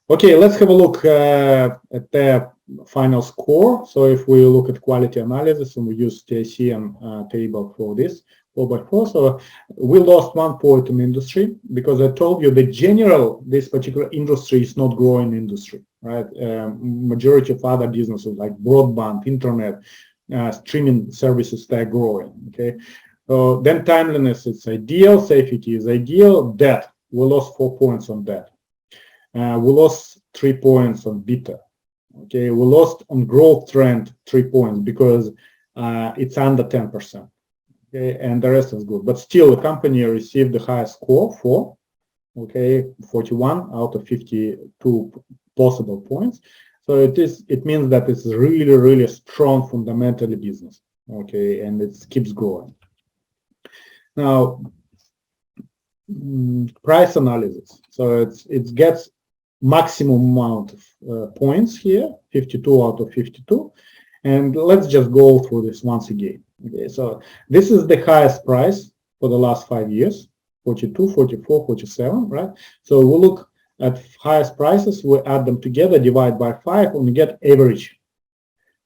Okay, let's have a look at the final score. So if we look at quality analysis and we use TICN table for this 4x4, so we lost 1 point in industry because I told you the general, this particular industry is not growing industry, right? Majority of other businesses like broadband, internet, streaming services, they're growing, okay? So then timeliness, it's ideal, safety is ideal, debt, we lost 4 points on debt. We lost 3 points on beta. Okay, we lost on growth trend 3 points because it's under 10%. Okay, and the rest is good. But still, the company received the highest score, 4. Okay, 41 out of 52 possible points. So it means that it's really strong fundamentally business. Okay, and it keeps growing. Now, price analysis. So it gets maximum amount of points here, 52 out of 52. And let's just go through this once again. Okay, so this is the highest price for the last 5 years, 42, 44, 47, right? So we look at highest prices, we add them together, divide by 5, and we get average,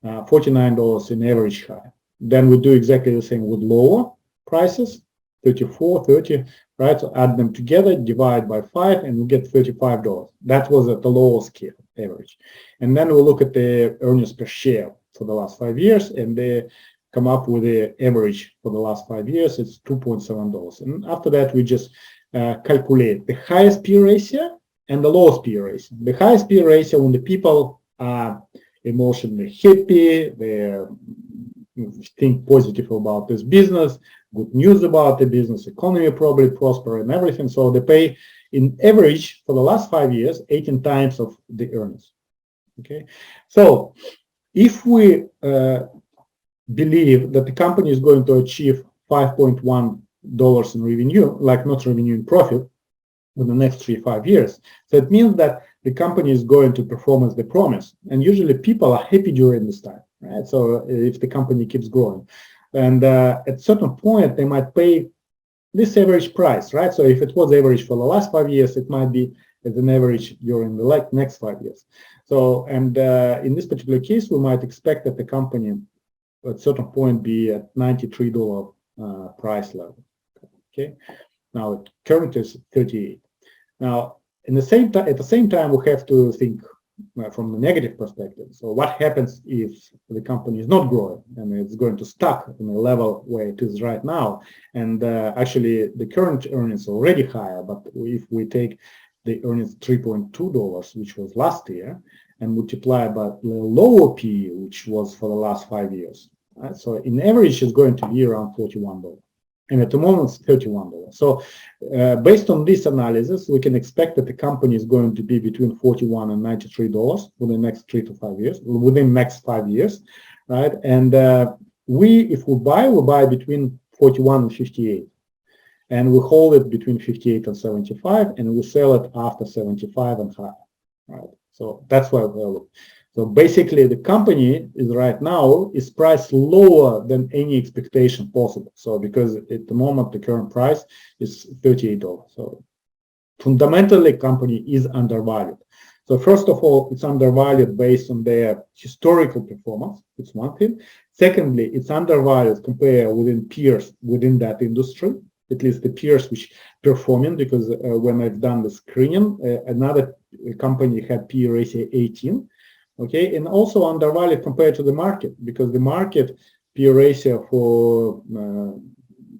$49 in average high. Then we do exactly the same with lower prices, 34, 30, right? So add them together, divide by 5, and we get $35. That was at the lower scale average. And then we look at the earnings per share for the last 5 years, and they come up with the average for the last 5 years. It's $2.7. And after that, we just calculate the highest P ratio and the lowest P ratio. The highest P ratio when the people are emotionally happy, they think positive about this business, good news about the business, economy probably prosper and everything. So they pay in average for the last 5 years 18 times of the earnings. Okay, so if we believe that the company is going to achieve $5.1 in revenue, like not revenue in profit, in the next 3-5 years, so it means that the company is going to perform as they promise. And usually people are happy during this time, right? So if the company keeps growing. And at certain point, they might pay this average price, right? So if it was average for the last 5 years, it might be as an average during the next 5 years. So, and in this particular case, we might expect that the company at certain point be at $93 price level. Okay, now current is 38. Now, at the same time, we have to think from the negative perspective. So what happens if the company is not growing and it's going to stuck in a level where it is right now? And actually, the current earnings are already higher, but if we take the earnings $3.2, which was last year, and multiply by the lower PE, which was for the last 5 years, right? So in average, it's going to be around $41. And at the moment, it's $31. So based on this analysis, we can expect that the company is going to be between $41 and $93 for the next 3 to 5 years, within next 5 years, right? And if we buy between 41 and 58. And we hold it between 58 and 75, and we sell it after 75 and higher, right? So that's why we look. So basically, the company is right now is priced lower than any expectation possible. So because at the moment the current price is $38. So fundamentally, company is undervalued. So first of all, it's undervalued based on their historical performance. It's one thing. Secondly, it's undervalued compared within peers within that industry, at least the peers which performing, because when I've done the screening, another company had P ratio 18. Okay, and also undervalued compared to the market, because the market P ratio for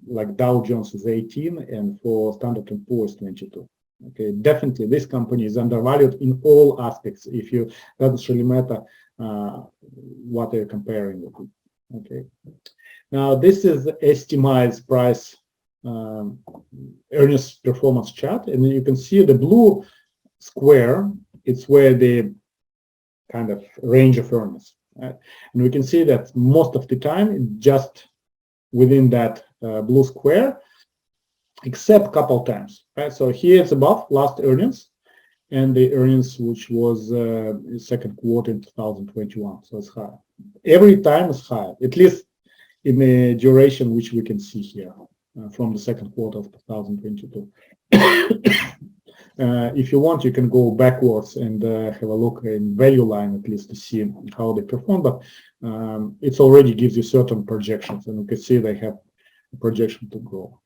like Dow Jones is 18 and for Standard & Poor's 22. Okay, definitely this company is undervalued in all aspects. If you doesn't really matter what they're comparing with. Okay, now this is Estimize price earnings performance chart, and you can see the blue square. It's where the kind of range of earnings, right? And we can see that most of the time just within that blue square, except a couple times, right? So here it's above last earnings and the earnings which was second quarter in 2021, so it's high. Every time it's high, at least in the duration which we can see here, from the second quarter of 2022. If you want, you can go backwards and have a look in value line at least to see how they perform, but it already gives you certain projections, and you can see they have a projection to grow.